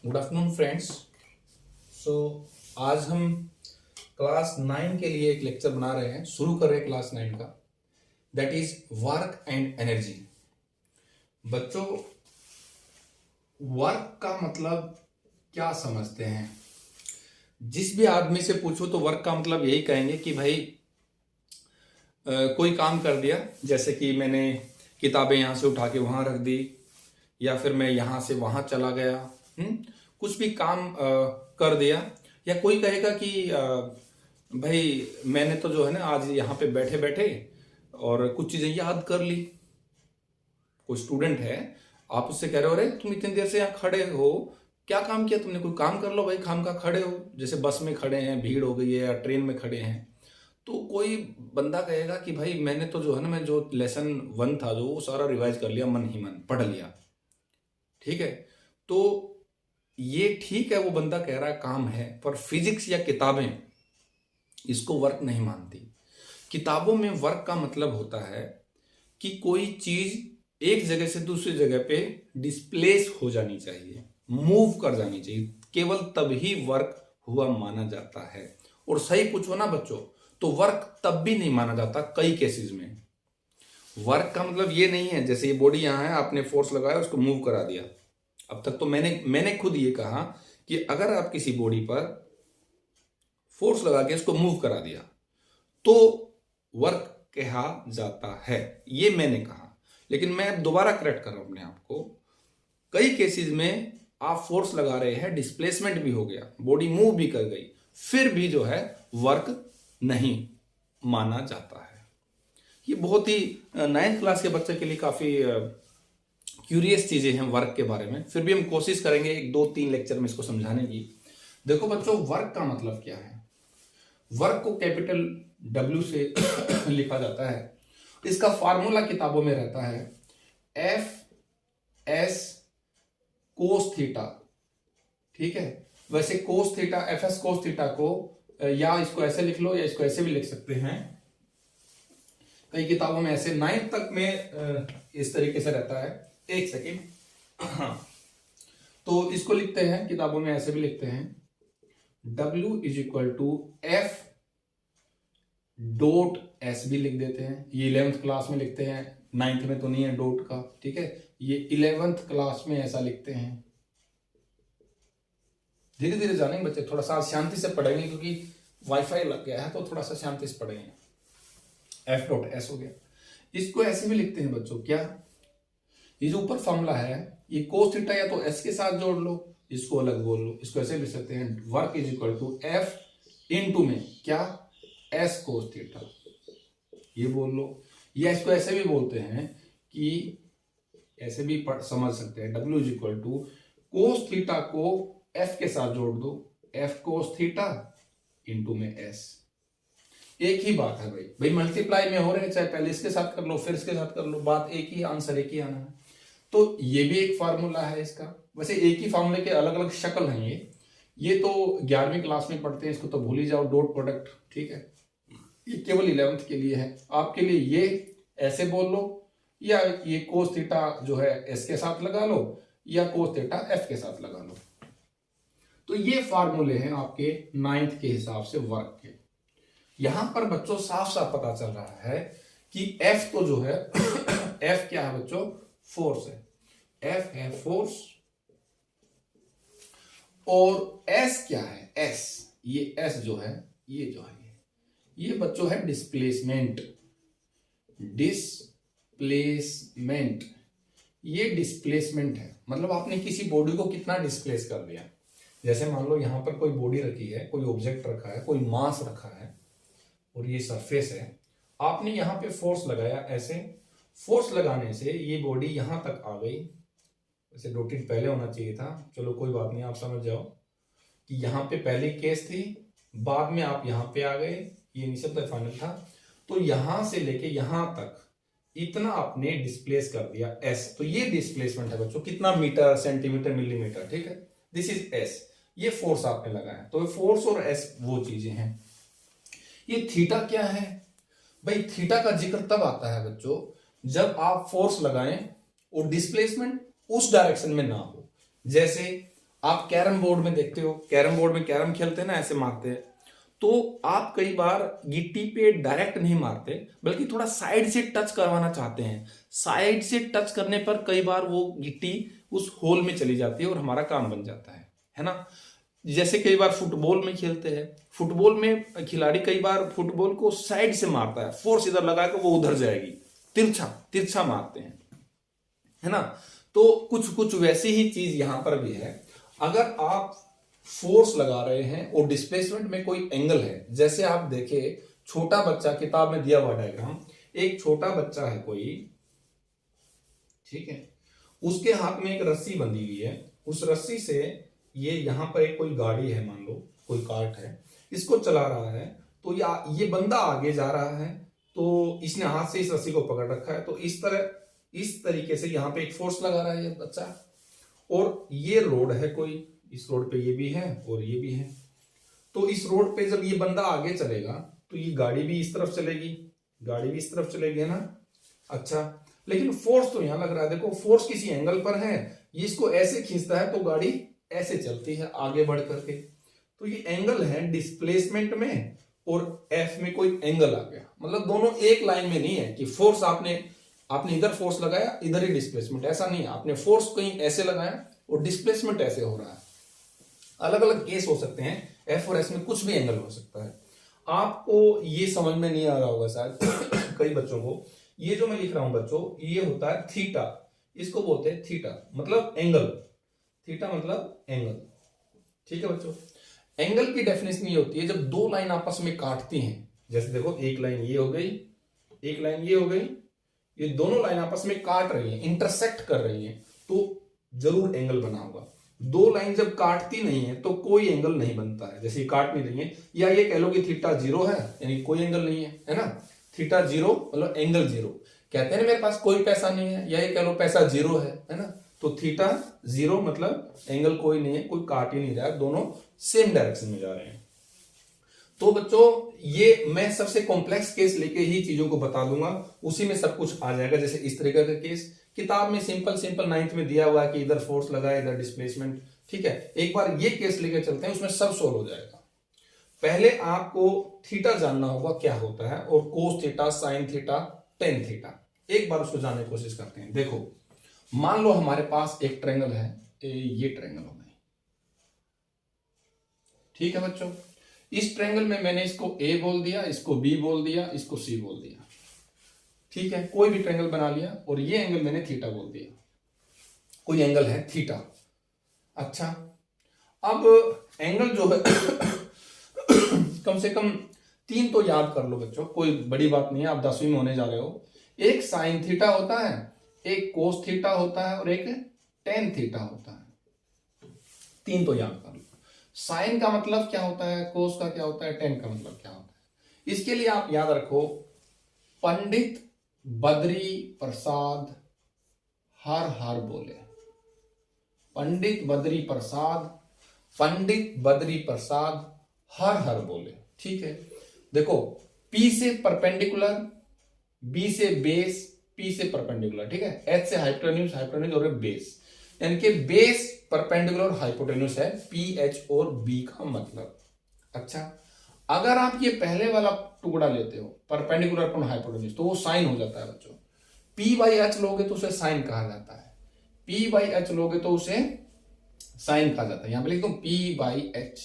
Good afternoon friends. सो आज हम class 9 के लिए एक लेक्चर बना रहे हैं, शुरू कर रहे हैं क्लास 9 का, that is work and energy. बच्चों, वर्क का मतलब क्या समझते हैं? जिस भी आदमी से पूछो तो वर्क का मतलब यही कहेंगे कि भाई कोई काम कर दिया, जैसे कि मैंने किताबें यहाँ से उठा के वहाँ रख दी, या फिर मैं यहाँ से वहाँ चला गया, कुछ भी काम कर दिया। या कोई कहेगा कि भाई मैंने तो जो है ना आज यहाँ पे बैठे बैठे और कुछ चीज़ें याद कर ली। कोई स्टूडेंट है, आप उससे कह रहे हो अरे तुम इतनी देर से यहाँ खड़े हो, क्या काम किया तुमने? कोई काम कर लो भाई, खाम का खड़े हो। जैसे बस में खड़े हैं, भीड़ हो गई है, या ट्रेन में खड़े हैं, तो कोई बंदा कहेगा कि भाई मैंने तो जो है ना, मैं जो लेसन 1 था जो वो सारा रिवाइज कर लिया, मन ही मन पढ़ लिया। ठीक है, तो ये ठीक है, वो बंदा कह रहा है काम है, पर फिजिक्स या किताबें इसको वर्क नहीं मानती। किताबों में वर्क का मतलब होता है कि कोई चीज एक जगह से दूसरी जगह पे डिस्प्लेस हो जानी चाहिए, मूव कर जानी चाहिए, केवल तभी वर्क हुआ माना जाता है। और सही पूछो ना बच्चों, तो वर्क तब भी नहीं माना जाता कई केसेस में। वर्क का मतलब ये नहीं है जैसे ये बॉडी यहाँ है, आपने फोर्स लगाया उसको मूव करा दिया। अब तक तो मैंने खुद ये कहा कि अगर आप किसी बॉडी पर फोर्स लगा के इसको मूव करा दिया तो वर्क कहा जाता है, ये मैंने कहा। लेकिन मैं दोबारा करेक्ट कर रहा हूं अपने आप को। कई केसेस में आप फोर्स लगा रहे हैं, डिस्प्लेसमेंट भी हो गया, बॉडी मूव भी कर गई, फिर भी जो है वर्क नहीं माना जाता है। ये बहुत ही 9th क्लास के बच्चे के लिए काफी क्यूरियस चीजें हैं वर्क के बारे में। फिर भी हम कोशिश करेंगे 1-2-3 लेक्चर में इसको समझाने की। देखो बच्चों, वर्क का मतलब क्या है? वर्क को कैपिटल W से लिखा जाता है। इसका फार्मूला किताबों में रहता है FS कोस थीटा। ठीक है, वैसे कोस थीटा, FS कोस थीटा को या इसको ऐसे लिख लो या इसको ऐसे भी लिख सकते हैं। कई किताबों में ऐसे 9th तक में इस तरीके से रहता है। एक सेकेंड, हाँ, तो इसको लिखते हैं, किताबों में ऐसे भी लिखते हैं, W is equal to F dot S भी लिख देते हैं। ये 11th क्लास में लिखते हैं, 9th में तो नहीं है डॉट का। ठीक है, ये 11th क्लास में ऐसा लिखते हैं। धीरे धीरे जानेंगे बच्चे, थोड़ा सा शांति से पढ़ेंगे क्योंकि वाईफाई लग गया है, तो थोड़ा सा शांति से पढ़ेंगे। F डॉट S हो गया। इसको ऐसे भी लिखते हैं बच्चों, क्या? ये जो ऊपर फॉर्मूला है, ये कोस थीटा या तो S के साथ जोड़ लो, इसको अलग बोल लो। इसको ऐसे लिख सकते हैं, work is equal to F into में क्या, S कोस थीटा, ये बोल लो। या इसको ऐसे भी बोलते हैं कि ऐसे भी समझ सकते हैं, W is equal to cos theta को F के साथ जोड़ दो, F कोस थीटा इनटू में S। एक ही बात है भाई मल्टीप्लाई में हो रहे हैं, चाहे पहले इसके साथ कर लो फिर इसके साथ कर लो, बात एक ही, आंसर एक ही आना है। तो ये भी एक फार्मूला है इसका। वैसे एक ही फार्मूले के अलग अलग शक्ल हैं ये तो 11वीं क्लास में पढ़ते हैं, इसको तो भूल ही जाओ, डॉट प्रोडक्ट। ठीक है, ये केवल 11th के लिए है। आपके लिए ये ऐसे बोल लो, या ये कोस थीटा जो है S के साथ लगा लो, या कोस थीटा F के साथ लगा लो। तो ये फार्मूले हैं आपके 9th के हिसाब से वर्क के। यहां पर बच्चों साफ साफ पता चल रहा है कि F तो जो है F क्या है बच्चों? फोर्स है। F है फोर्स, और S क्या है? S, ये S जो है, ये जो है ये बच्चों है डिस्प्लेसमेंट। डिस्प्लेसमेंट, ये डिस्प्लेसमेंट है, मतलब आपने किसी बॉडी को कितना डिस्प्लेस कर दिया। जैसे मान लो यहां पर कोई बॉडी रखी है, कोई ऑब्जेक्ट रखा है, कोई मास रखा है, और ये सरफेस है। आपने यहां पे फोर्स लगाया, ऐसे फोर्स लगाने से ये बॉडी यहां तक आ गई। वैसे डॉटेड पहले होना चाहिए था, चलो कोई बात नहीं, आप समझ जाओ कि यहां पे पहले केस थी, बाद में आप यहां पे आ गए, ये निःशब्द फाइनल था। तो यहां से लेके यहां तक इतना आपने डिस्प्लेस कर दिया S। तो ये डिस्प्लेसमेंट है बच्चों, कितना? Metre, centimetre, millimetre. ठीक है, दिस इज S। ये फोर्स आपने लगाया, तो फोर्स और S वो चीजें हैं। ये थीटा क्या है भाई? थीटा का जिक्र तब आता है बच्चों जब आप फोर्स लगाएं और डिस्प्लेसमेंट उस डायरेक्शन में ना हो। जैसे आप कैरम बोर्ड में देखते हो, कैरम बोर्ड में कैरम खेलते हैं ना, ऐसे मारते हैं। तो आप कई बार गिट्टी पे डायरेक्ट नहीं मारते, बल्कि थोड़ा साइड से टच करवाना चाहते हैं। साइड से टच करने पर कई बार वो गिट्टी उस होल में चली जाती है और हमारा काम बन जाता है ना। जैसे कई बार फुटबॉल में खेलते हैं, फुटबॉल में खिलाड़ी कई बार फुटबॉल को साइड से मारता है, फोर्स इधर लगा के वो उधर जाएगी, तिरछा तिरछा मारते हैं, है ना। तो कुछ कुछ वैसी ही चीज यहां पर भी है। अगर आप फोर्स लगा रहे हैं और डिस्प्लेसमेंट में कोई एंगल है, जैसे आप देखे छोटा बच्चा, किताब में दिया हुआ डायग्राम, एक छोटा बच्चा है कोई, ठीक है, उसके हाथ में एक रस्सी बंधी हुई है, उस रस्सी से ये यहां पर एक कोई गाड़ी है, मान लो कोई कार्ट है, इसको चला रहा है, तो ये बंदा आगे जा रहा है, तो इसने हाथ से इस रस्सी को पकड़ रखा है, तो इस तरीके से यहां पे एक फोर्स लगा रहा है ये बच्चा। और ये रोड है कोई, इस रोड पे ये भी है और ये भी है, तो इस रोड पे जब ये बंदा आगे चलेगा तो ये गाड़ी भी इस तरफ चलेगी, गाड़ी भी इस तरफ चलेगी, है ना। अच्छा, लेकिन फोर्स तो यहां लग रहा है, देखो फोर्स किसी एंगल पर है, ये इसको ऐसे खींचता है तो गाड़ी ऐसे चलती है आगे बढ़ करके। तो ये एंगल है डिस्प्लेसमेंट में, और एफ में कोई एंगल आ गया, मतलब दोनों एक लाइन में नहीं है कि फोर्स आपने इधर फोर्स लगाया, इधर ही डिस्प्लेसमेंट, ऐसा नहीं है। आपने फोर्स कहीं ऐसे लगाया और डिस्प्लेसमेंट ऐसे हो रहा है। अलग अलग केस हो सकते हैं, एफ और एस में कुछ भी एंगल हो सकता है। आपको ये समझ में नहीं आ रहा होगा शायद कई बच्चों को, ये जो मैं लिख रहा हूं बच्चों, ये होता है थीटा, इसको बोलते हैं थीटा, मतलब एंगल, थीटा मतलब एंगल, ठीक है बच्चों। एंगल की डेफिनेशन ये होती है जब दो लाइन आपस में काटती हैं, जैसे देखो एक लाइन ये हो गई, एक लाइन ये हो गई, ये दोनों लाइन आपस में काट रही है, इंटरसेक्ट कर रही है, तो जरूर एंगल बना होगा। दो लाइन जब काटती नहीं है तो कोई एंगल नहीं बनता है, जैसे काट नहीं रही है, या ये कह लो कि थीटा जीरो है, यानी कोई एंगल नहीं है ना। थीटा जीरो मतलब एंगल जीरो, कहते हैं ना मेरे पास कोई पैसा नहीं है, या ये कह लो पैसा जीरो है ना। तो थीटा जीरो मतलब एंगल कोई नहीं है, कोई काट ही नहीं रहा है, दोनों सेम डायरेक्शन में जा रहे हैं। तो बच्चों ये मैं सबसे कॉम्प्लेक्स केस लेके ही चीजों को बता दूंगा, उसी में सब कुछ आ जाएगा। जैसे इस तरीके का केस किताब में सिंपल 9th में दिया हुआ है कि इधर फोर्स लगा है, इधर डिस्प्लेसमेंट, ठीक है। एक बार ये केस लेके चलते हैं, उसमें सब सोल्व हो जाएगा। पहले आपको थीटा जानना होगा क्या होता है, और cos theta, sine theta, tan theta, एक बार उसको जानने की कोशिश करते हैं। देखो मान लो हमारे पास एक ट्रायंगल है, ये ट्रायंगल हो गई, ठीक है बच्चों। इस ट्रायंगल में मैंने इसको ए बोल दिया, इसको बी बोल दिया, इसको सी बोल दिया, ठीक है। कोई भी ट्रायंगल बना लिया और ये एंगल मैंने थीटा बोल दिया, कोई एंगल है थीटा। अच्छा, अब एंगल जो है कम से कम 3 तो याद कर लो बच्चों, कोई बड़ी बात नहीं है, आप 10वीं में होने जा रहे हो। एक साइन थीटा होता है, एक कोस थीटा होता है, और एक टेन थीटा होता है। 3 तो याद कर लो। साइन का मतलब क्या होता है, कोस का क्या होता है, टेन का मतलब क्या होता है। इसके लिए आप याद रखो, पंडित बद्री प्रसाद हर हर बोले, पंडित बद्री प्रसाद हर हर बोले, ठीक है। देखो P से परपेंडिकुलर, B से बेस, P से परपेंडिकुलर, ठीक है, H से हाइपोटेन्यूज और बेस, यानी कि बेस परपेंडिकुलर और हाइपोटेन्यूज है PH और B का मतलब। अच्छा, अगर आप ये पहले वाला टुकड़ा लेते हो परपेंडिकुलर अपॉन हाइपोटेन्यूज, तो वो साइन हो जाता है बच्चों। P/H लोगे तो उसे साइन कहा जाता है, P/H लोगे तो उसे साइन कहा जाता है, यहां पे लिख दो P/H।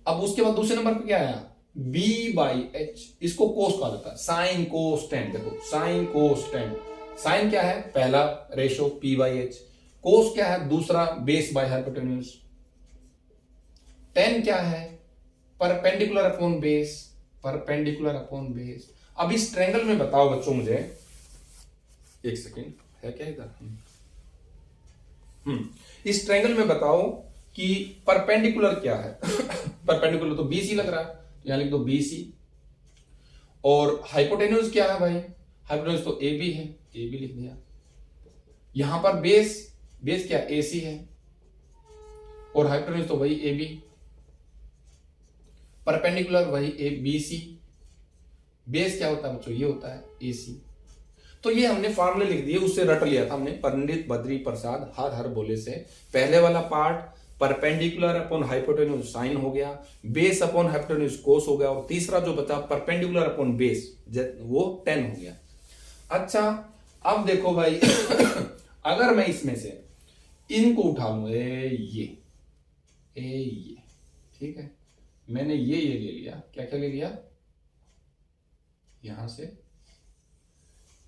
अब उसके बाद दूसरे नंबर पे क्या आया, B/H, इसको कोस कहा जाता है, साइन कोस टेन। देखो साइन कोस टेन, साइन क्या है, पहला रेशो P/H, कोस क्या है, दूसरा बेस बाय हाइपोटेन्यूज, टेन क्या है, परपेंडिकुलर अपॉन बेस। अब इस ट्रायंगल में बताओ बच्चों मुझे, एक सेकेंड है क्या इधर, इस ट्रायंगल में बताओ कि परपेंडिकुलर क्या है परपेंडिकुलर तो BC लग रहा है, यहां लिख दो BC। और हाइपोटेन्यूज क्या है भाई, हाइपोटेन्यूज तो AB है, AB लिख दिया। यहां पर बेस क्या AC है, और हाइपोटेन्यूज तो वही AB, परपेंडिकुलर वही BC, बेस क्या होता है बच्चों, ये होता है AC। तो ये हमने फॉर्मूले लिख दिए, उससे रट लिया था हमने, पंडित बद्री प्रसाद हर हर बोले से। पहले वाला part perpendicular upon hypotenuse sine हो गया, बेस अपॉन हाइपोटेन्यूज कोस हो गया, और तीसरा जो बचा परपेंडिकुलर अपॉन बेस वो टेन हो गया। अच्छा अब देखो भाई अगर मैं इसमें से इनको उठा लू, ये ठीक है, मैंने ये ले लिया, क्या क्या ले लिया, यहां से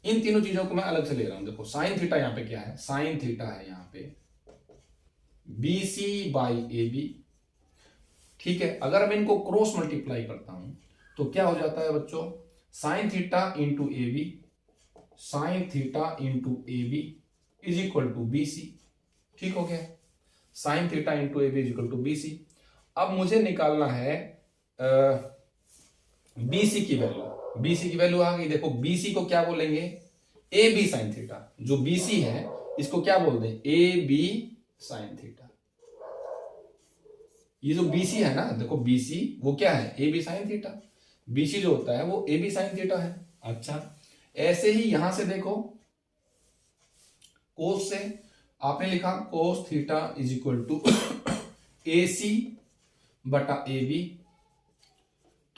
इन तीनों चीजों को मैं अलग से ले रहा हूं। देखो साइन थीटा यहां पे क्या है, साइन थीटा है यहां पे BC बाई AB, ठीक है। अगर मैं इनको क्रॉस मल्टीप्लाई करता हूं तो क्या हो जाता है बच्चों, sine theta into AB, sine theta into AB is equal to BC, ठीक हो गया, sine theta into AB is equal to BC। अब मुझे निकालना है BC की वैल्यू, BC की वैल्यू आ गई। देखो BC को क्या बोलेंगे, AB साइन थीटा, जो BC है इसको क्या बोल दें, AB साइन थीटा। ये जो BC है ना, देखो BC वो क्या है, AB साइन थीटा, BC जो होता है वो AB साइन थीटा है। अच्छा ऐसे ही यहां से देखो, कोस से आपने लिखा cos theta is equal to AC बटा AB,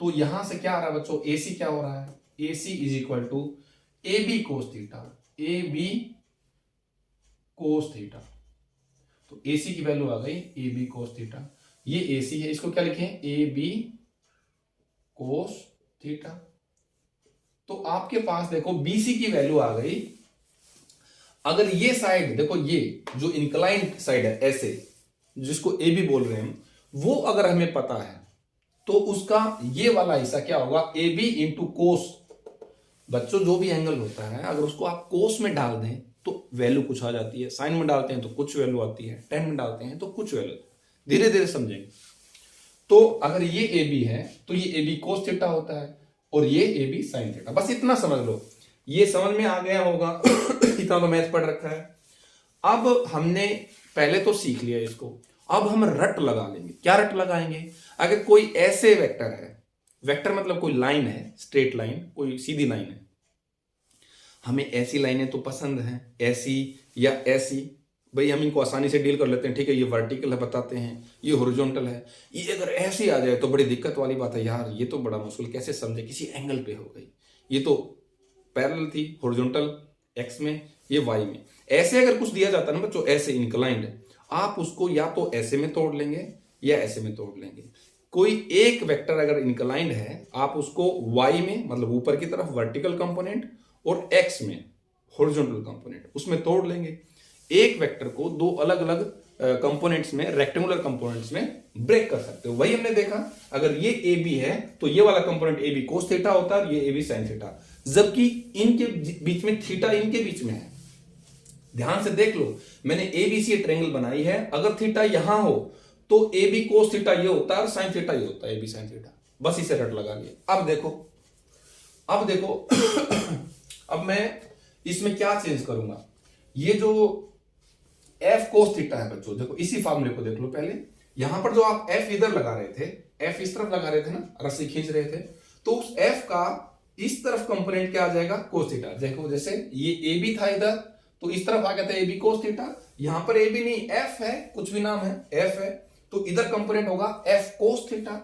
तो यहां से क्या आ रहा है बच्चों, AC क्या हो रहा है, AC is equal to AB cos theta, AB cos theta, तो AC की वैल्यू आ गई AB कोस थीटा, ये AC है, इसको क्या लिखें, AB कोस थीटा। तो आपके पास देखो BC की वैल्यू आ गई। अगर ये साइड देखो, ये जो इंक्लाइंड साइड है ऐसे, जिसको AB बोल रहे हैं हम, वो अगर हमें पता है तो उसका ये वाला हिस्सा क्या होगा, AB इंटू कोस। बच्चों जो भी एंगल होता है अगर उसको आप कोस में डाल दें तो वैल्यू कुछ आ जाती है, साइन में डालते हैं तो कुछ वैल्यू आती है, टेन में डालते हैं तो कुछ वैल्यू, धीरे धीरे समझेंगे। तो अगर ये AB है तो ये AB कोस थीटा होता है और ये AB साइन थीटा, बस इतना समझ लो, ये समझ में आ गया होगा इतना तो मैथ पढ़ रखा है। अब हमने पहले तो सीख लिया इसको, अब हम रट लगा लेंगे। क्या रट लगाएंगे, अगर कोई ऐसे वेक्टर है, वेक्टर मतलब कोई लाइन है, स्ट्रेट लाइन, कोई सीधी लाइन है, हमें ऐसी लाइनें तो पसंद हैं, ऐसी या ऐसी, भाई हम इनको आसानी से डील कर लेते हैं, ठीक है, ये वर्टिकल है बताते हैं, ये हॉरिजॉन्टल है, ये अगर ऐसे आ जाए तो बड़ी दिक्कत वाली बात है यार, ये तो बड़ा मुश्किल, कैसे समझे, किसी एंगल पे हो गई, ये तो पैरेलल थी, हॉरिजॉन्टल एक्स में, ये वाई में। ऐसे अगर कुछ दिया जाता है ना बच्चों, ऐसे इंक्लाइंड, आप उसको या तो ऐसे में तोड़ लेंगे या ऐसे में तोड़ लेंगे। कोई एक वेक्टर अगर इंक्लाइंड है, आप उसको वाई में मतलब ऊपर की तरफ वर्टिकल कंपोनेंट और एक्स में हॉरिजॉन्टल कंपोनेंट, उसमें तोड़ लेंगे। एक वेक्टर को दो अलग अलग कंपोनेंट्स में, रेक्टेंगुलर कंपोनेंट्स में ब्रेक कर सकते हो। वही हमने देखा, अगर ये AB है तो ये वाला कंपोनेंट AB कोस थीटा होता है और ये AB साइन थीटा, जबकि इनके बीच में थीटा इनके बीच में है। ध्यान से देख लो, मैंने ABC ट्रायंगल बनाई है, अगर थीटा यहां हो तो AB कोस थीटा ये होता है और साइन थीटा ये होता है, AB साइन थीटा, बस इसे रट लगा लिया। अब देखो अब मैं इसमें क्या चेंज करूंगा, ये जो F कोस थीटा है बच्चों, देखो इसी फॉर्मूले को देख लो पहले। यहां पर जो आप F इधर लगा रहे थे, F इस तरफ लगा रहे थे ना, रस्सी खींच रहे थे, तो उस F का इस तरफ कंपोनेंट क्या आ जाएगा, कोस थीटा। देखो जैसे ये AB था इधर, तो इस तरफ आ गया था AB कोस थीटा, यहां पर AB नहीं F है, कुछ भी नाम है F है, तो इधर कंपोनेंट होगा F cos theta,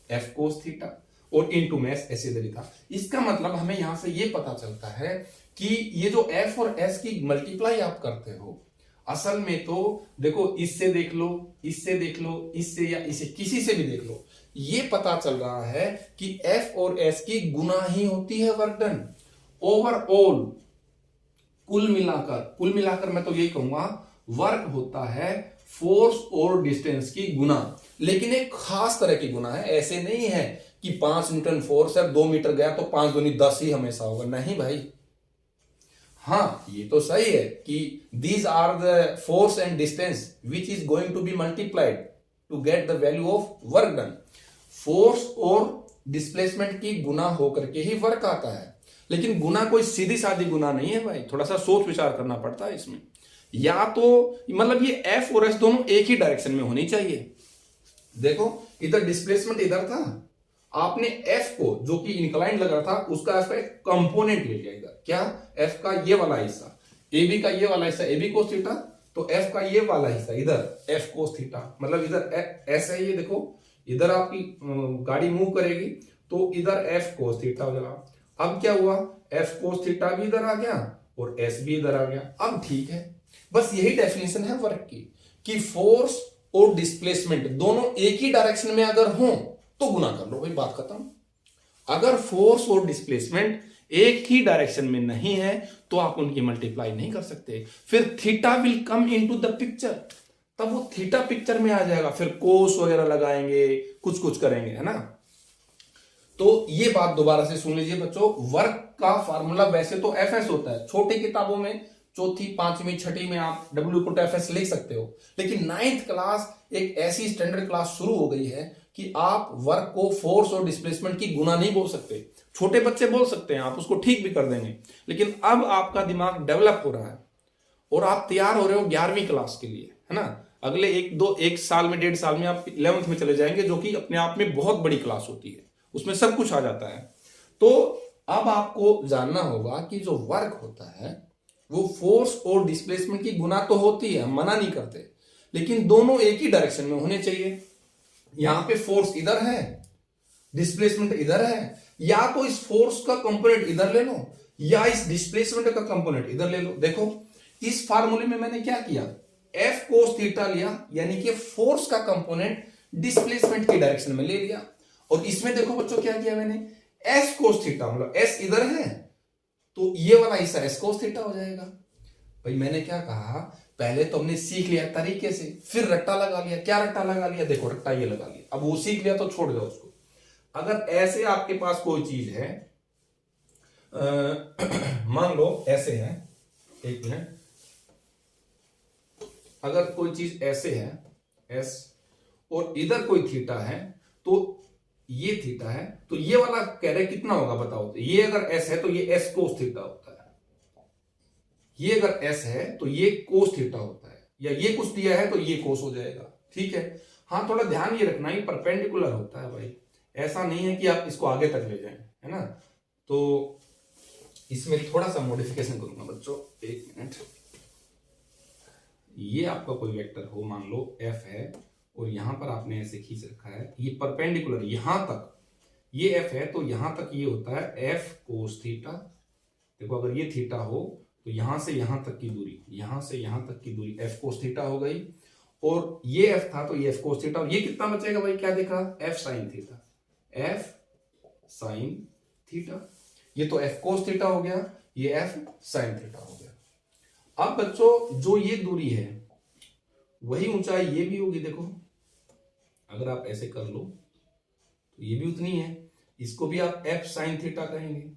F cos theta, और इनटू में ऐसे इधर ही था। इसका मतलब हमें यहां से ये पता चलता है कि ये जो F और S की मल्टीप्लाई आप करते हो, असल में तो देखो इससे देख लो, इससे देख लो, इससे या इसे किसी से भी देख लो, ये पता चल रहा है कि F और S की गुना ही होती है वर्क डन। ओवरऑल कुल मिलाकर मैं तो यही कहूंगा वर्क होता है फोर्स और डिस्टेंस की गुना, लेकिन एक खास तरह की गुना है। ऐसे नहीं है कि 5 न्यूटन फोर्स है, 2 मीटर गया तो 5 दूनी 10 ही हमेशा होगा, नहीं भाई। हाँ ये तो सही है कि these are the force and distance which is going to be multiplied to get the value of work done। Force और डिस्प्लेसमेंट की गुना होकर के ही वर्क आता है, लेकिन गुना कोई सीधी सादी गुना नहीं है भाई, थोड़ा सा सोच विचार करना पड़ता है इसमें। या तो मतलब ये F और S दोनों एक ही डायरेक्शन में होनी चाहिए। देखो इधर डिस्प्लेसमेंट इधर था, आपने F को जो कि इंक्लाइन लग रहा था उसका F का एक कंपोनेंट ले लिया इधर, क्या F का ये वाला हिस्सा, AB का ये वाला हिस्सा AB कोस थीटा, तो एफ का ये वाला हिस्सा इधर एफ कोस थीटा, मतलब इधर एस है, ये देखो इधर आपकी गाड़ी मूव करेगी तो इधर एफ कोस थीटा हो जाएगा। अब क्या हुआ, एफ कोस थीटा भी इधर आ गया और एस भी इधर आ गया। अब ठीक है, बस यही डेफिनेशन है वर्क की कि फोर्स और डिस्प्लेसमेंट दोनों एक ही डायरेक्शन में अगर हो तो गुना कर लो, भाई बात खत्म। अगर फोर्स और डिस्प्लेसमेंट एक ही डायरेक्शन में नहीं है तो आप उनकी मल्टीप्लाई नहीं कर सकते, फिर theta will come into the picture, तब वो थीटा पिक्चर में आ जाएगा, फिर कोस वगैरह लगाएंगे, कुछ कुछ करेंगे, है ना। तो ये बात दोबारा से सुन लीजिए बच्चों, वर्क का फार्मूला वैसे तो एफ एस होता है, छोटी किताबों में चौथी पांचवी छठी में आप W/Fs लिख सकते हो, लेकिन 9th क्लास एक ऐसी स्टैंडर्ड क्लास शुरू हो गई है कि आप वर्क को फोर्स और डिस्प्लेसमेंट की गुना नहीं बोल सकते। छोटे बच्चे बोल सकते हैं, आप उसको ठीक भी कर देंगे, लेकिन अब आपका दिमाग डेवलप हो रहा है और आप तैयार हो रहे हो 11वीं क्लास के लिए, है ना। अगले एक साल में 1.5 साल में आप 11th में चले जाएंगे, जो कि अपने आप में बहुत बड़ी क्लास होती है, उसमें सब कुछ आ जाता है। तो अब आपको जानना होगा कि जो वर्क होता है वो फोर्स और डिस्प्लेसमेंट की गुना तो होती है, मना नहीं करते, लेकिन दोनों एक ही डायरेक्शन में होने चाहिए। यहां पे फोर्स इधर है, डिस्प्लेसमेंट इधर है, या तो इस फोर्स का कंपोनेंट इधर ले लो या इस डिस्प्लेसमेंट का कंपोनेंट इधर ले लो। देखो इस फार्मूले में मैंने क्या किया, एफ कोस थीटा लिया, यानी कि फोर्स का कंपोनेंट डिस्प्लेसमेंट की डायरेक्शन में ले लिया, और इसमें देखो बच्चों क्या किया मैंने, एस कोस थीटा, मतलब एस इधर है तो ये वाला हिस्सा एस कोस थीटा हो जाएगा। भाई मैंने क्या कहा, पहले तो हमने सीख लिया तरीके से, फिर रट्टा लगा लिया। क्या रट्टा लगा लिया, देखो रट्टा ये लगा लिया, अब वो सीख लिया तो छोड़ दो उसको। अगर ऐसे आपके पास कोई चीज है, मान लो ऐसे है, एक मिनट, अगर कोई चीज ऐसे है एस और इधर कोई थीटा है, तो ये थीटा है, तो ये वाला कह रहे कितना होगा बताओ। तो ये अगर एस है तो ये एस कोस थीटा होता है, ये अगर एस है तो ये कोस थीटा होता है, या ये कुछ दिया है तो ये कोस हो जाएगा, ठीक है। हाँ थोड़ा ध्यान ये रखना, ये परपेंडिकुलर होता है भाई, ऐसा नहीं है कि आप इसको आगे तक ले जाएं, है ना। तो इसमें थोड़ा सा मॉडिफिकेशन करूंगा बच्चों, एक मिनट। ये आपका कोई वेक्टर हो, मान लो एफ है और यहां पर आपने ऐसे खींच रखा है, ये परपेंडिकुलर यहां तक, ये एफ है तो यहां तक ये होता है एफ कोस थीटा। देखो अगर ये थीटा हो तो यहां से यहां तक की दूरी, यहां से यहां तक की दूरी एफ कोस थीटा हो गई, और ये एफ था तो ये एफ कोस थीटा। ये कितना बचेगा भाई, क्या देखा, F sine theta, F sine theta, ये तो एफ कोस थीटा हो गया, ये एफ साइन थीटा हो गया। अब बच्चों जो ये दूरी है वही ऊंचाई ये भी होगी, देखो अगर आप ऐसे कर लो तो ये भी उतनी है, इसको भी आप एफ साइन थीटा कहेंगे।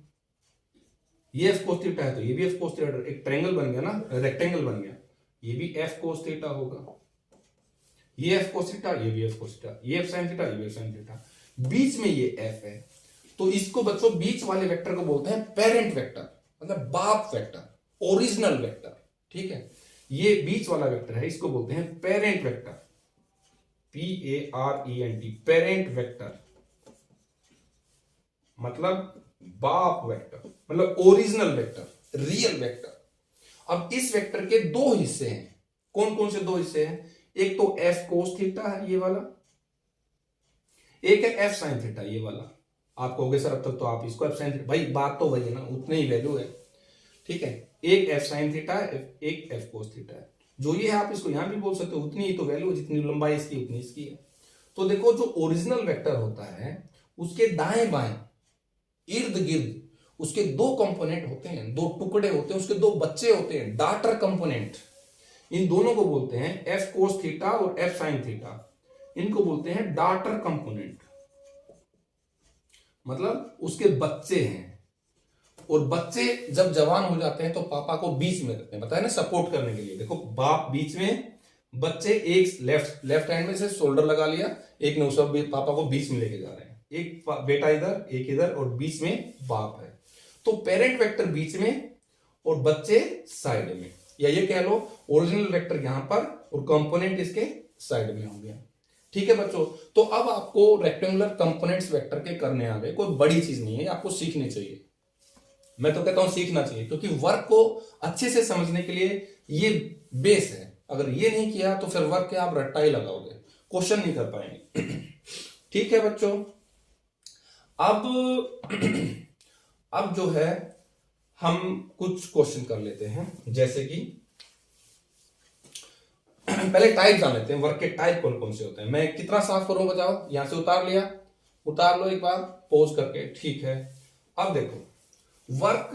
ये एफ कोस थीटा है तो ये भी एफ कोस थीटा, एक ट्रायंगल बन गया ना, रेक्टेंगल बन गया, ये भी एफ कोस थीटा होगा, ये एफ कोस थीटा, ये भी एफ कोस थीटा, ये एफ साइन थीटा, ये भी एफ साइन थीटा, बीच में ये एफ है, तो इसको बच्चों बीच वाले वेक्टर को बोलते हैं पेरेंट वेक्टर, मतलब बाप वेक्टर, ओरिजिनल वेक्टर, ठीक है। ये बीच वाला वेक्टर है, इसको बोलते हैं parent vector, PARENT, parent vector मतलब बाप वेक्टर, मतलब ओरिजिनल वेक्टर, रियल वेक्टर। अब इस वेक्टर के दो हिस्से हैं, कौन कौन से दो हिस्से हैं, एक तो एफ कोस थीटा है ये वाला, एक है एफ साइन थीटा ये वाला। आप कहोगे सर अब तक तो आप इसको एफ साइन थीटा, भाई बात तो वही है ना, उतने ही वैल्यू है, ठीक है। एक एफ साइन थीटा है, एक एफ कोस थीटा है, जो ये है आप इसको यहां भी बोल सकते हो, उतनी ही तो वैल्यू, जितनी लंबाई इसकी उतनी इसकी है। तो देखो जो ओरिजिनल वेक्टर होता है उसके दाएं बाएं इर्द गिर्द उसके दो कंपोनेंट होते हैं, दो टुकड़े होते हैं, उसके दो बच्चे होते हैं, डाटर कंपोनेंट। इन दोनों को बोलते हैं एफ कोस थीटा और एफ साइन थीटा, इनको बोलते हैं डाटर कंपोनेंट, मतलब उसके बच्चे हैं। और बच्चे जब जवान हो जाते हैं तो पापा को बीच में रखते हैं, बताया ना, सपोर्ट करने के लिए। देखो बाप बीच में, बच्चे एक लेफ्ट हैंड में से शोल्डर लगा लिया, एक ने उस पापा को बीच में लेके जा रहे हैं, एक बेटा इधर एक इधर और बीच में बाप है। तो पेरेंट वेक्टर बीच में और बच्चे साइड में, या ये कह लो ओरिजिनल वेक्टर यहां पर और कंपोनेंट इसके साइड में हो गया, ठीक है बच्चों। तो अब आपको रेक्टेंगुलर कंपोनेंट्स वेक्टर के करने आ गए, कोई बड़ी चीज नहीं है, आपको सीखनी चाहिए। मैं तो कहता हूं सीखना चाहिए, क्योंकि वर्क को अच्छे से समझने के लिए ये बेस है, अगर ये नहीं किया तो फिर वर्क के आप रट्टा ही लगाओगे, क्वेश्चन नहीं कर पाएंगे। ठीक है बच्चों, अब जो है हम कुछ क्वेश्चन कर लेते हैं, जैसे कि पहले टाइप जान लेते हैं, वर्क के टाइप कौन कौन से होते हैं। मैं कितना साफ करूं बताओ, यहां से उतार लिया, उतार लो एक बार पॉज करके, ठीक है। अब देखो वर्क,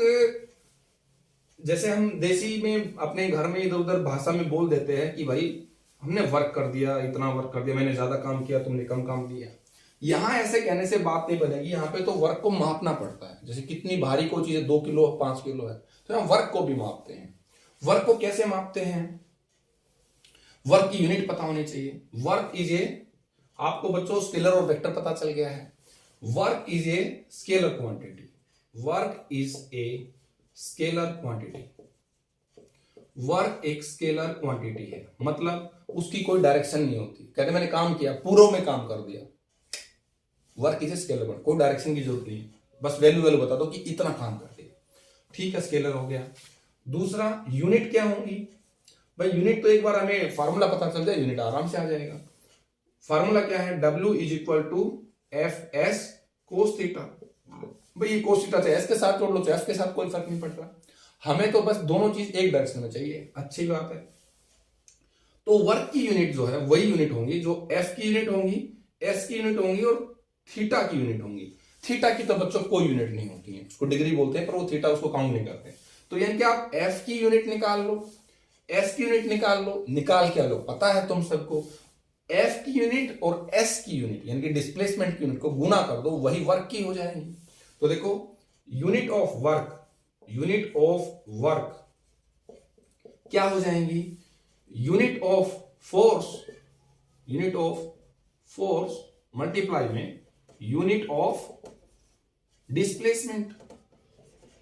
जैसे हम देसी में अपने घर में इधर उधर भाषा में बोल देते हैं कि भाई हमने वर्क कर दिया, इतना वर्क कर दिया, मैंने ज्यादा काम किया, तुमने कम काम दिया। यहां ऐसे कहने से बात नहीं बनेगी, यहाँ पे तो वर्क को मापना पड़ता है। जैसे कितनी भारी कोई चीज है, 2 किलो 5 किलो है, तो हम वर्क को भी मापते हैं। वर्क को कैसे मापते हैं, वर्क की यूनिट पता होनी चाहिए। वर्क इज ए, आपको बच्चों स्केलर और वेक्टर पता चल गया है। Work is a scalar quantity, work is a scalar quantity. Work एक स्केलर क्वांटिटी है, मतलब उसकी कोई डायरेक्शन नहीं होती। कहते मैंने काम किया, पूरों में काम कर दिया, work is a scalar quantity, कोई डायरेक्शन की जरूरत नहीं है, बस वैल्यू बता दो कि इतना काम कर दिया, ठीक है, स्केलर हो गया। दूसरा यूनिट क्या होंगी भाई, यूनिट तो एक बार हमें फार्मूला पता चल जाए, यूनिट आराम से आ जाएगा। फार्मूला क्या है, W is equal to F S cos theta. भाई ये कोस थीटा चाहे एस के साथ जोड़ लो चाहे एफ के साथ, कोई फर्क नहीं पड़ता, हमें तो बस दोनों चीज एक डायरेक्शन में चाहिए, अच्छी बात है। तो वर्क की यूनिट जो है वही यूनिट होंगी जो एफ की यूनिट होंगी, एस की यूनिट होंगी और थीटा की यूनिट होंगी। थीटा की तो बच्चों कोई यूनिट नहीं होती है, उसको डिग्री बोलते हैं, पर वो थीटा उसको काउंट नहीं करते। तो यानी कि आप एफ की यूनिट निकाल लो, एस की यूनिट निकाल लो, निकाल क्या लो पता है तुम सबको, एफ की यूनिट और एस की यूनिट यानी कि डिस्प्लेसमेंट की यूनिट को गुना कर दो, वही वर्क की हो जाएगी। तो देखो unit of work, unit of work क्या हो जाएंगी, unit of force, unit of force multiply में यूनिट ऑफ डिस्प्लेसमेंट।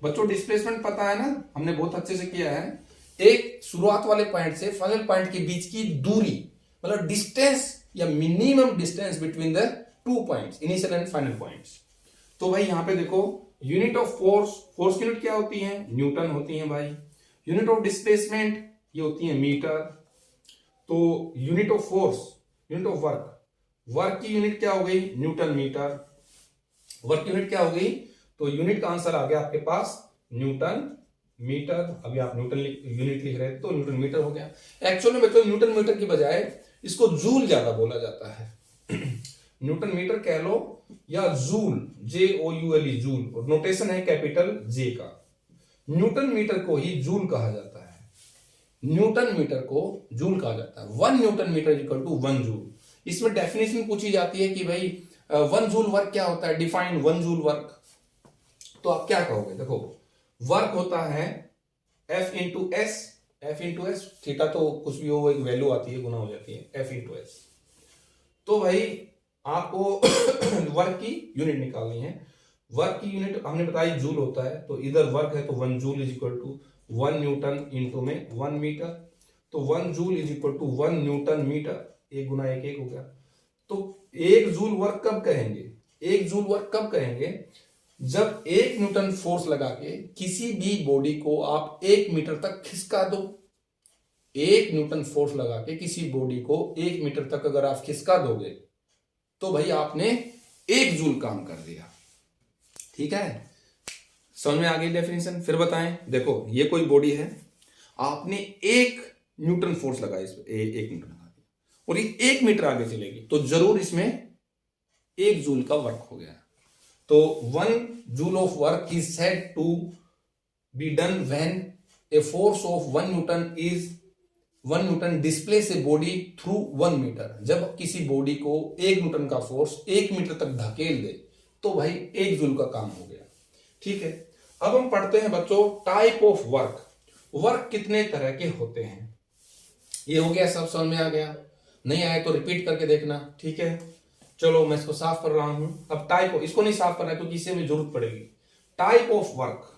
बच्चों डिस्प्लेसमेंट पता है ना, हमने बहुत अच्छे से किया है, एक शुरुआत वाले पॉइंट से फाइनल पॉइंट के बीच की दूरी, मतलब डिस्टेंस या minimum distance between the 2 points, initial and final points. तो भाई यहां पे देखो यूनिट ऑफ फोर्स, फोर्स की यूनिट क्या होती है, न्यूटन होती है भाई। यूनिट ऑफ डिस्प्लेसमेंट ये होती है मीटर। तो unit of force, unit of work, work की यूनिट क्या हो गई, न्यूटन मीटर। वर्क यूनिट क्या हो गई, तो यूनिट का आंसर आ गया आपके पास न्यूटन मीटर। अभी आप न्यूटन यूनिट लिख रहे थे तो न्यूटन मीटर हो गया। एक्चुअल में बच्चों न्यूटन मीटर की बजाय इसको जूल ज्यादा बोला जाता है। न्यूटन मीटर कह लो या जूल, JOULE जूल, और नोटेशन है कैपिटल J का। न्यूटन मीटर को ही जूल कहा जाता है, न्यूटन मीटर को जूल कहा जाता है। 1 newton metre equal to 1 joule. इसमें डेफिनेशन पूछी जाती है कि भाई 1 जूल वर्क क्या होता है, डिफाइन 1 जूल वर्क। तो आप क्या कहोगे, देखो वर्क होता है F into S, F into S, theta तो कुछ भी हो एक वैल्यू आती है, गुना हो जाती है, F इंटू एस। तो भाई आपको वर्क की यूनिट निकालनी है। वर्क की यूनिट हमने बताई जूल होता है, तो इधर वर्क है तो 1 joule is equal to 1 newton into में 1 मीटर। तो 1 joule is equal to 1 newton metre, 1 गुना 1 1 हो गया। तो 1 जूल वर्क कब कहेंगे, 1 जूल वर्क कब कहेंगे, जब 1 न्यूटन फोर्स लगा के किसी भी बॉडी को आप 1 मीटर तक खिसका दो। 1 न्यूटन फोर्स लगा के किसी बॉडी को 1 मीटर तक अगर आप खिसका दोगे तो भाई आपने 1 जूल काम कर दिया। ठीक है, समझ में आ गई डेफिनेशन। फिर बताएं, देखो ये कोई बॉडी है, आपने 1 न्यूटन फोर्स लगाया इस पे, 1 न्यूटन लगा दिया और ये 1 मीटर आगे चलेगी, तो जरूर इसमें 1 जूल का वर्क हो गया। तो 1 joule of work is said to be done when a force of 1 newton displace a body through 1 metre. जब किसी बॉडी को 1 न्यूटन का फोर्स 1 मीटर तक धकेल दे तो भाई 1 जूल का काम हो गया। ठीक है, अब हम पढ़ते हैं बच्चों टाइप ऑफ वर्क। वर्क कितने तरह के होते हैं, ये हो गया, सब समझ में आ गया। नहीं आए तो रिपीट करके देखना, ठीक है। चलो मैं इसको साफ कर रहा हूं। अब टाइप, इसको नहीं साफ करना क्योंकि इससे में जरूरत पड़ेगी। टाइप ऑफ वर्क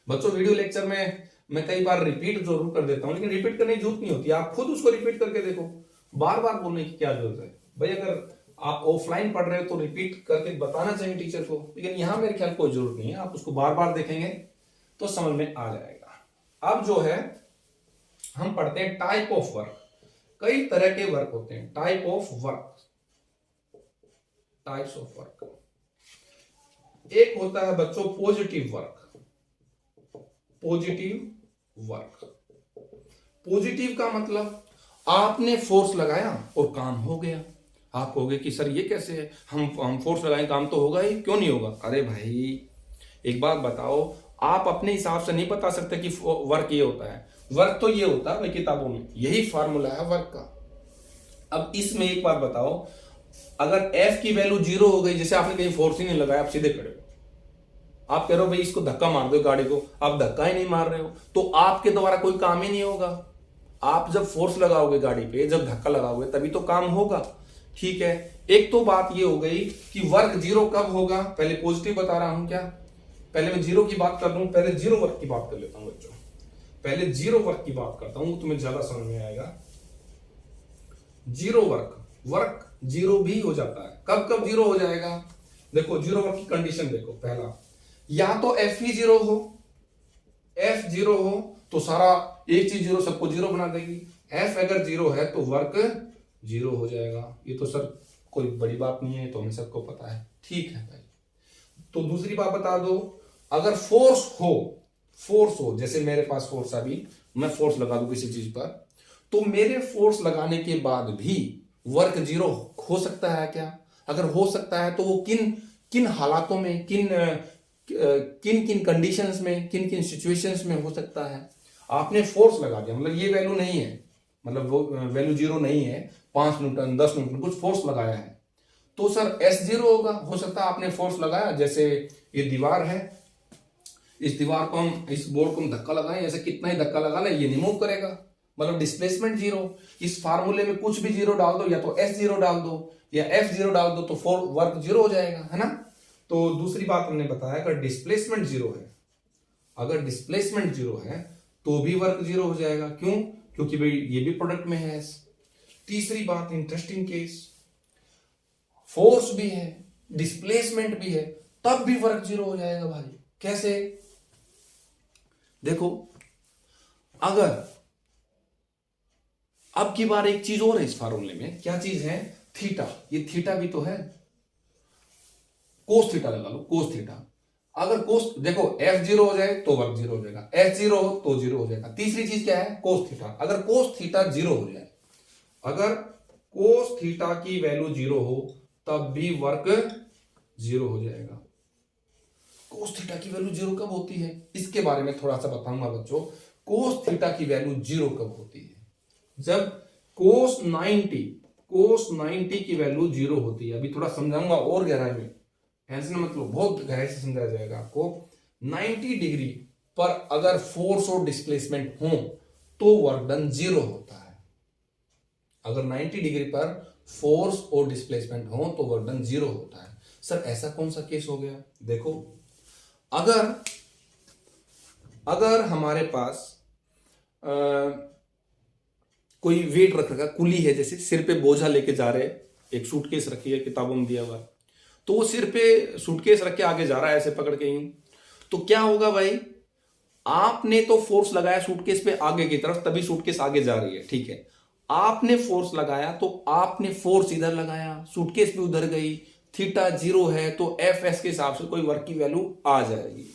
बच्चों, वीडियो लेक्चर में मैं कई बार रिपीट जरूर कर देता हूं, लेकिन रिपीट करने की जरूरत नहीं होती, आप खुद उसको रिपीट करके देखो, बार बार बोलने की क्या जरूरत है भाई। अगर आप ऑफलाइन पढ़ रहे हो तो रिपीट करके बताना चाहिए टीचर को, लेकिन यहां मेरे ख्याल कोई जरूरत नहीं है, आप उसको बार बार देखेंगे तो समझ में आ जाएगा। अब जो है हम पढ़ते हैं टाइप ऑफ वर्क। कई तरह के वर्क होते हैं, type of work, types of work. एक होता है बच्चों positive work. Positive work, positive का मतलब आपने फोर्स लगाया और काम हो गया। आप कहोगे कि सर ये कैसे है, हम फोर्स लगाएं काम तो होगा ही, क्यों नहीं होगा? अरे भाई एक बात बताओ, आप अपने हिसाब से नहीं बता सकते कि वर्क ये होता है। वर्क तो ये होता है भाई, किताबों में यही फार्मूला है वर्क का। अब इसमें एक बात बताओ, अगर एफ की वैल्यू 0 हो गई, जैसे आपने कहीं फोर्स ही नहीं लगाया, आप सीधे खड़े हो, आप कह रहे हो भाई इसको धक्का मार दो गाड़ी को, आप धक्का ही नहीं मार रहे हो, तो आपके द्वारा कोई काम ही नहीं होगा। आप जब फोर्स लगाओगे गाड़ी पे, जब धक्का लगाओगे, तभी तो काम होगा। ठीक है, एक तो बात ये हो गई कि वर्क 0 कब होगा। पहले पॉजिटिव बता रहा हूं क्या, पहले मैं 0 की बात कर लूं, पहले 0 वर्क की बात कर लेता हूं बच्चों। पहले 0 वर्क की बात करता हूं, तुम्हें ज्यादा समझ में आएगा। 0 वर्क, वर्क 0 भी हो जाता है। कब कब 0 हो जाएगा? देखो 0 वर्क की कंडीशन देखो, पहला या तो एफ ही 0 हो, एफ 0 हो तो सारा एक चीज 0 सबको 0 बना देगी। एफ अगर 0 है तो वर्क 0 हो जाएगा। ये तो सर कोई बड़ी बात नहीं है, तो हमें सबको पता है। ठीक है भाई, तो दूसरी बात बता दो, अगर फोर्स हो, जैसे मेरे पास फोर्स, अभी मैं फोर्स लगा दूं किसी चीज पर, तो मेरे फोर्स लगाने के बाद भी वर्क 0 हो सकता है क्या? अगर हो सकता है तो वो किन किन हालातों में, किन किन कंडीशंस में, किन किन सिचुएशंस में हो सकता है? आपने फोर्स लगा दिया, मतलब ये वैल्यू नहीं है, मतलब वो वैल्यू 0 नहीं है, 5 न्यूटन 10 न्यूटन कुछ फोर्स लगाया है, तो सर एस 0 होगा। हो सकता है आपने फोर्स लगाया, जैसे ये दीवार है, इस दीवार को हम, इस बोर्ड को हम धक्का लगाएं, ऐसे कितना ही धक्का लगा लें ये नहीं मूव करेगा, मतलब डिस्प्लेसमेंट 0। इस फार्मूले में कुछ भी 0 डाल दो, या तो एस 0 डाल दो या एफ 0 डाल दो, तो वर्क 0 हो जाएगा, है ना। तो दूसरी बात हमने बताया, अगर डिस्प्लेसमेंट 0 है, अगर डिस्प्लेसमेंट 0 है तो भी वर्क 0 हो जाएगा। क्यों? क्योंकि भाई ये भी प्रोडक्ट में है। तीसरी बात, इंटरेस्टिंग केस, फोर्स भी है, डिस्प्लेसमेंट भी है, तब भी वर्क 0 हो जाएगा भाई। कैसे? देखो, अगर अब की बार एक चीज और है इस फार्मूले में, क्या चीज है? थीटा। ये थीटा भी तो है, कोस थीटा लगा लो, कोस थीटा। अगर कोस, देखो एफ 0 हो जाए तो वर्क 0 हो जाएगा, एफ 0 हो तो 0 हो जाएगा। तीसरी चीज क्या है? Cos theta. अगर कोस थीटा 0 हो जाए, अगर कोस थीटा की वैल्यू 0 हो तब भी वर्क 0 हो जाएगा। कोस थीटा की वैल्यू 0 कब होती है, इसके बारे में थोड़ा सा बताऊंगा बच्चों। कोस थीटा की वैल्यू 0 कब होती है? जब कोस 90 की वैल्यू 0 होती है। अभी थोड़ा समझाऊंगा और गहराई में, टेंशन मत लो, बहुत गहराई से समझाया जाएगा आपको। 90 डिग्री पर अगर फोर्स और डिस्प्लेसमेंट हो तो वर्क डन 0 होता है। अगर 90 डिग्री पर फोर्स और डिस्प्लेसमेंट हो तो वर्क डन 0 होता है। सर ऐसा कौन सा केस हो गया? देखो, अगर हमारे पास कोई वेट रख रखा, कुली है, जैसे सिर पे बोझा लेके जा रहे, एक सूटकेस रखी है, किताबों में दिया हुआ, तो वो सिर पे सूटकेस रख के आगे जा रहा है ऐसे पकड़ के यूं, तो क्या होगा भाई? आपने तो फोर्स लगाया सूटकेस पे आगे की तरफ, तभी सूटकेस आगे जा रही है, ठीक है। आपने फोर्स लगाया तो आपने फोर्स इधर लगाया, सूटकेस भी उधर गई, थीटा 0 है तो एफ एस के हिसाब से कोई वर्क की वैल्यू आ जाएगी।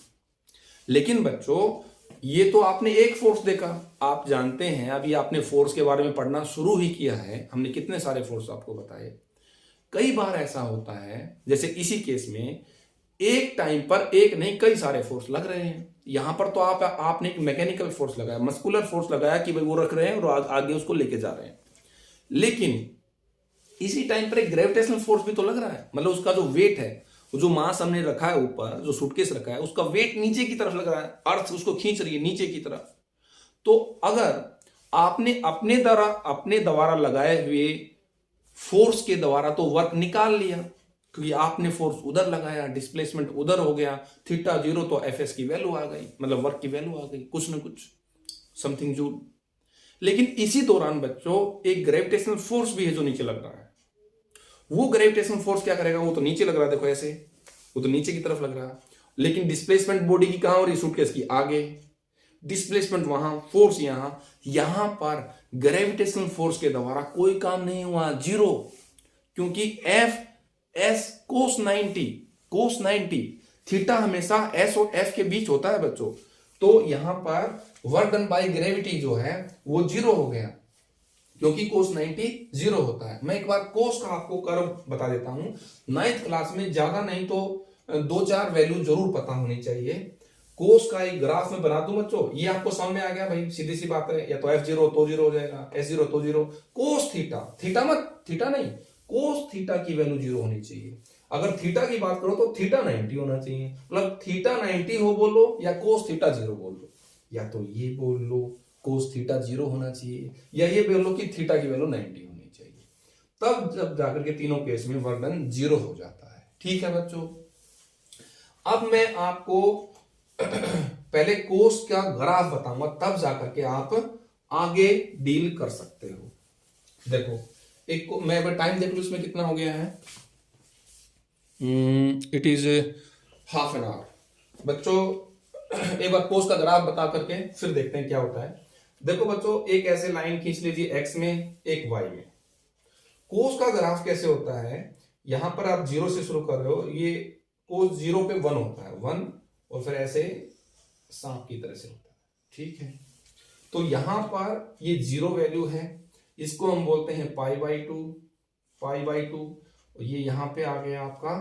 लेकिन बच्चों, ये तो आपने एक फोर्स देखा, आप जानते हैं अभी आपने फोर्स के बारे में पढ़ना शुरू ही किया है, हमने कितने सारे फोर्स आपको बताए। कई बार ऐसा होता है, जैसे इसी केस में एक टाइम पर एक नहीं कई सारे फोर्स लग रहे हैं। यहां पर तो आपने एक मैकेनिकल फोर्स लगाया, मस्कुलर फोर्स लगाया कि भाई वो रख रहे हैं और आगे उसको लेके जा रहे हैं, लेकिन इसी टाइम पर एक ग्रेविटेशनल फोर्स भी तो लग रहा है, मतलब उसका जो वेट है, जो मास हमने रखा है ऊपर, जो सूटकेस रखा है, उसका वेट नीचे की तरफ लग रहा है, अर्थ उसको खींच रही है नीचे की तरफ। तो अगर आपने अपने द्वारा लगाए हुए फोर्स के द्वारा तो वर्क निकाल लिया, क्योंकि आपने फोर्स उधर लगाया, डिस्प्लेसमेंट उधर हो गया, थीटा 0 तो एफ एस की वैल्यू आ गई, मतलब वर्क की वैल्यू आ गई, कुछ ना कुछ समथिंग जूल। लेकिन इसी दौरान बच्चों एक ग्रेविटेशनल फोर्स भी है जो नीचे लग रहा है। वो ग्रेविटेशनल फोर्स क्या करेगा? वो तो नीचे लग रहा है, देखो ऐसे, वो तो नीचे की तरफ लग रहा है, लेकिन डिस्प्लेसमेंट बॉडी की कहां हो रही? सूटकेस की आगे। डिस्प्लेसमेंट वहां, फोर्स यहां पर ग्रेविटेशनल फोर्स के द्वारा कोई काम नहीं हुआ, जीरो। क्योंकि एफ एस कोस 90 थीटा हमेशा एस और एफ के बीच होता है बच्चों। तो यहां पर वर्क डन बाय ग्रेविटी जो है वो जीरो हो गया, क्योंकि कोस 90 जीरो होता है। मैं एक बार कोस का आपको कर्व बता देता हूं। 9th क्लास में ज्यादा नहीं तो 2-4 वैल्यू जरूर पता होनी चाहिए। कोस का एक ग्राफ में बना दूं बच्चों, ये आपको समझ में आ गया भाई, सीधी सी बात है। या तो F0 तो जीरो हो जाएगा, S0 तो जीरो। कोस थीटा नहीं, कोस थीटा की वैल्यू जीरो होनी चाहिए। अगर थीटा की बात करो तो थीटा 90 होना चाहिए। मतलब थीटा 90 हो बोलो या कोस थीटा जीरो बोल लो, या तो ये बोल लो कोस थीटा जीरो होना चाहिए, या ये बोल लो कि थीटा की वैल्यू 90 होनी चाहिए। तब जब जाकर के तीनों केस में वर्क डन जीरो हो जाता है। ठीक है बच्चों, अब मैं आपको पहले कोस का ग्राफ बताऊंगा, तब जाकर के आप आगे डील कर सकते हो। देखो एक मैं टाइम देख लू इसमें कितना हो गया है। It is ½ an hour. बच्चों एक बार कोस का ग्राफ बता करके फिर देखते हैं क्या होता है। देखो बच्चों, एक ऐसे लाइन खींच लीजिए एक्स में, एक वाई में। कोस का ग्राफ कैसे होता है, यहां पर आप जीरो से शुरू कर रहे हो, ये कोस 0 पे 1 होता है, 1, और फिर ऐसे सांप की तरह से होता है। ठीक है, तो यहां पर ये जीरो वैल्यू है, इसको हम बोलते हैं पाई बाई टू। ये यहां पे आ गया आपका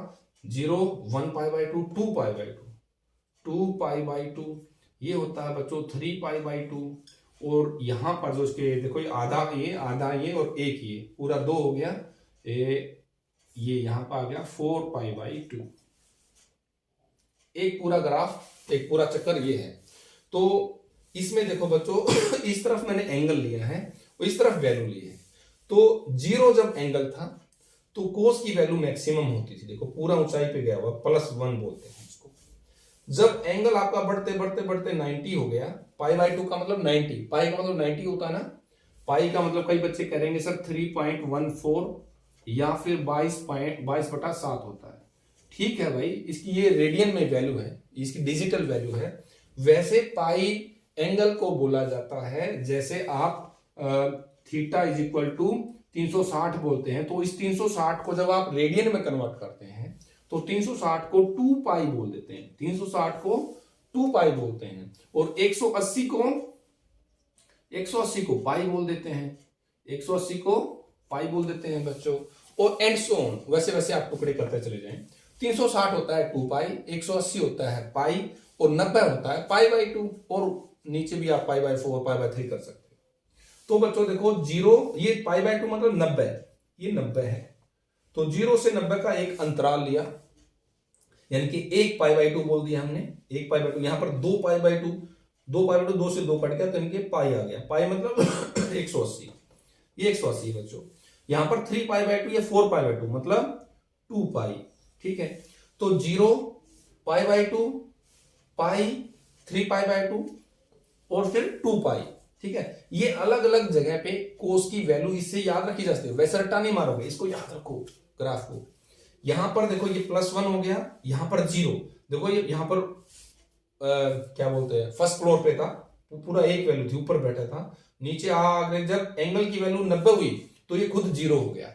0, 1 पाई/2, 2 पाई/2, 2 पाई/2, ये होता है बच्चों 3 पाई/2। और यहां पर जो इसके देखो, ये आधा ये और एक ये पूरा 2 हो गया, ये यहां पर आ गया 4 पाई/2। एक पूरा ग्राफ, एक पूरा चक्कर ये है। तो इसमें देखो बच्चों इस तरफ मैंने एंगल लिया है और इस तरफ वैल्यू ली है। तो 0 जब एंगल था तो कोस की वैल्यू मैक्सिमम होती थी। देखो पूरा ऊंचाई पे गया हुआ, +1 बोलते हैं इसको। जब एंगल आपका बढ़ते बढ़ते बढ़ते 90 हो गया, पाई/2 का मतलब 90, पाई का मतलब 90 होता है ना। पाई का मतलब कई बच्चे करेंगे सर 3.14 या फिर 22/7 होता है। ठीक है भाई, इसकी ये रेडियन में वैल्यू है, इसकी डिजिटल वैल्यू है। वैसे पाई एंगल को बोला जाता है, जैसे आप थीटा इज इक्वल टू 360 बोलते हैं, तो इस 360 को जब आप रेडियन में कन्वर्ट करते हैं तो 360 को 2 पाई बोल देते हैं, 360 को 2 पाई बोलते हैं, और 180 को पाई बोल देते हैं, 180 को पाई बोल देते हैं बच्चों। और एंड सो ऑन, वैसे वैसे आप टुकड़े करते चले जाएं। 360 होता है 2 पाई, 180 होता है पाई, और 90 होता है पाई/2, और नीचे भी आप पाई/4 पाई/3 कर सकते हो। तो बच्चों देखो 0, ये पाई/2 मतलब 90, ये 90 है। तो 0 से 90 का एक अंतराल लिया, यानी कि 1 पाई/2 बोल दिया हमने, 1 पाई/2। यहां पर 2 पाई/2, 2 से 2 कट गया तो इनके पाई आ गया, पाई मतलब 180, ये 180 है बच्चों। यहां पर 3 पाई/2 या 4 पाई/2 मतलब 2 पाई। ठीक है, तो 0 पाई/2, पाई, 3 पाई/2 और फिर 2 पाई। ठीक है, ये अलग अलग जगह पे कोस की वैल्यू इससे याद रखी जा सकती है, वैसे रट्टा नहीं मारोगे, इसको याद रखो ग्राफ को। यहां पर देखो ये +1 हो गया, यहां पर 0, देखो ये यहां पर क्या बोलते हैं, फर्स्ट फ्लोर पे था, तो पूरा एक वैल्यू थी, ऊपर बैठा था। नीचे आ गए, जब एंगल की वैल्यू 90 हुई तो ये खुद 0 हो गया।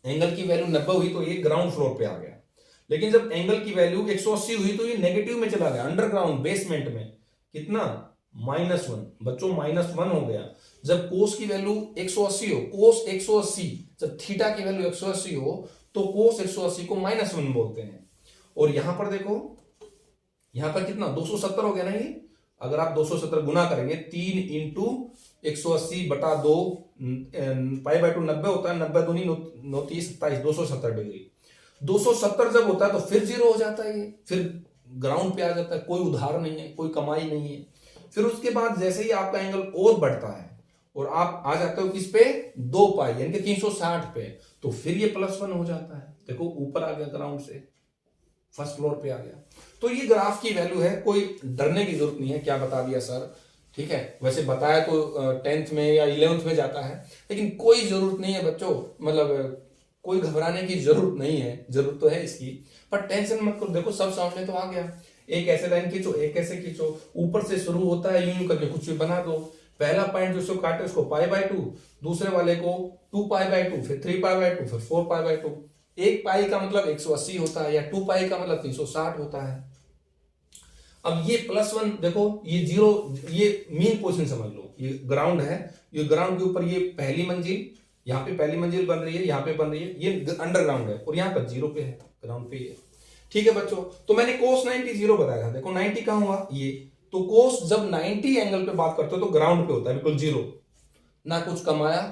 एंगल की वैल्यू 90 हुई तो ये ग्राउंड फ्लोर पे आ गया। लेकिन जब एंगल की वैल्यू 180 हुई तो ये नेगेटिव में चला गया, अंडरग्राउंड बेसमेंट में। कितना? -1 बच्चों, -1 हो गया। जब कोस की वैल्यू 180 हो, कोस 180, जब थीटा की वैल्यू 180 हो तो कोस 180 को -1 बोलते हैं। और यहां पर देखो, यहां पर कितना 270 हो गया ना। ये अगर आप 270 गुना करेंगे, 3 × 180/2, पाई/2 90 होता है, 90 दूनी 9 30 27, 270 डिग्री। 270 जब होता है तो फिर 0 हो जाता है, ये फिर ग्राउंड पे आ जाता है, कोई उधार नहीं है, कोई कमाई नहीं है। फिर उसके बाद जैसे ही आपका एंगल और बढ़ता है और आप आ जाते हो किस पे, 2 पाई यानी कि 360 पे, तो फिर ये +1 हो जाता है। देखो ऊपर आ गया, ग्राउंड से फर्स्ट फ्लोर पे आ गया। तो ये ग्राफ की वैल्यू है, कोई डरने की जरूरत नहीं है, क्या बता दिया सर। ठीक है, वैसे बताया तो 10th में या 11th में जाता है, लेकिन कोई जरूरत नहीं है बच्चों, मतलब कोई घबराने की जरूरत नहीं है। जरूरत तो है इसकी, पर टेंशन मत करो, देखो सब सामने तो आ गया। एक ऐसे लाइन खींचो, एक ऐसे खींचो, ऊपर से शुरू होता है, यूं करके कुछ भी बना दो। पहला पॉइंट जो काटे उसको π/2, दूसरे वाले को 2π/2, फिर 3π/2, फिर 4π/2। एक पाई का मतलब 180 होता है, या 2 पाई का मतलब 360 होता है। अब ये +1 देखो, ये 0, ये मीन पोजीशन समझ लो, ये ग्राउंड है, ये ग्राउंड के ऊपर ये पहली मंजिल, यहाँ पे पहली मंजिल बन रही है, यहाँ पे बन रही है, ये अंडरग्राउंड है, और यहाँ पर 0 पे है, ग्राउंड पे है। ठीक है बच्चों, तो मैंने cos 90 0 बताया था। देखो 90 कहां हुआ, ये तो cos जब 90 एंगल पे बात करते हो तो ग्राउंड पे होता है, बिल्कुल 0, ना कुछ कमाया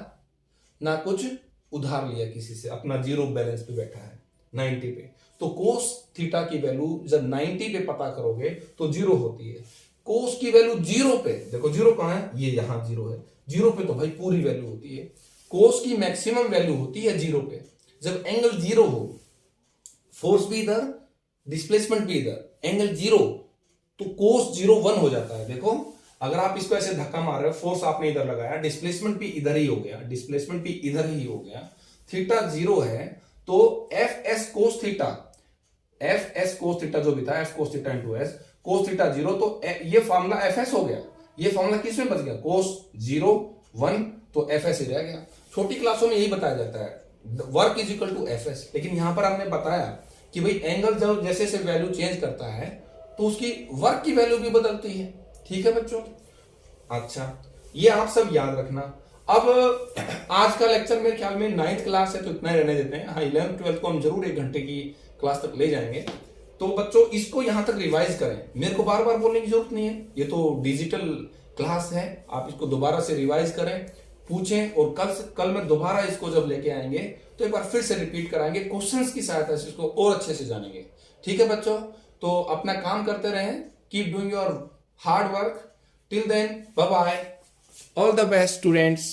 ना कुछ उधार लिया किसी से, अपना 0 बैलेंस पे बैठा है 90 पे। तो cos थीटा की वैल्यू जब 90 पे पता करोगे तो 0 होती है। cos की वैल्यू 0 पे, देखो 0 कहां है, ये यहां 0 है, 0 पे तो भाई पूरी वैल्यू होती है। cos की मैक्सिमम वैल्यू होती है 0 पे। जब एंगल 0 हो, फोर्स भी इधर, डिस्प्लेसमेंट भी इधर, एंगल 0, तो cos 0 1 हो जाता है। देखो अगर आप इसको ऐसे धक्का मार रहे हो, फोर्स आपने इधर लगाया, डिस्प्लेसमेंट भी इधर ही हो गया, डिस्प्लेसमेंट भी इधर ही हो गया, थीटा 0 है, तो Fs cos theta, Fs cos theta जो भी था, F cos theta into S, cos theta 0, तो ये फॉर्मूला Fs हो गया। ये फॉर्मूला किस में बच गया, cos 0 1, तो Fs ही रह गया। छोटी क्लासों में यही बताया जाता है, work is equal to Fs, लेकिन यहां पर हमने बताया कि भाई एंगल जब जैसे से वैल्यू चेंज करता है तो उसकी वर्क की वैल्यू भी बदलती है। ठीक है बच्चों, अच्छा ये आप सब याद रखना। अब आज का लेक्चर मेरे ख्याल में 9th क्लास है तो इतना ही रहने देते हैं। हाँ 11th 12th को हम जरूर 1 घंटे की क्लास तक ले जाएंगे। तो बच्चों इसको यहां तक रिवाइज करें, मेरे को बार बार बोलने की जरूरत नहीं है, ये तो डिजिटल क्लास है, आप इसको दोबारा से रिवाइज करें, पूछें, और कल में दोबारा इसको जब लेके आएंगे तो एक बार फिर से रिपीट कराएंगे, क्वेश्चंस की सहायता से इसको और अच्छे से जानेंगे। ठीक है बच्चों, तो अपना काम करते रहें, keep doing your hard work, till then bye bye, all the best students.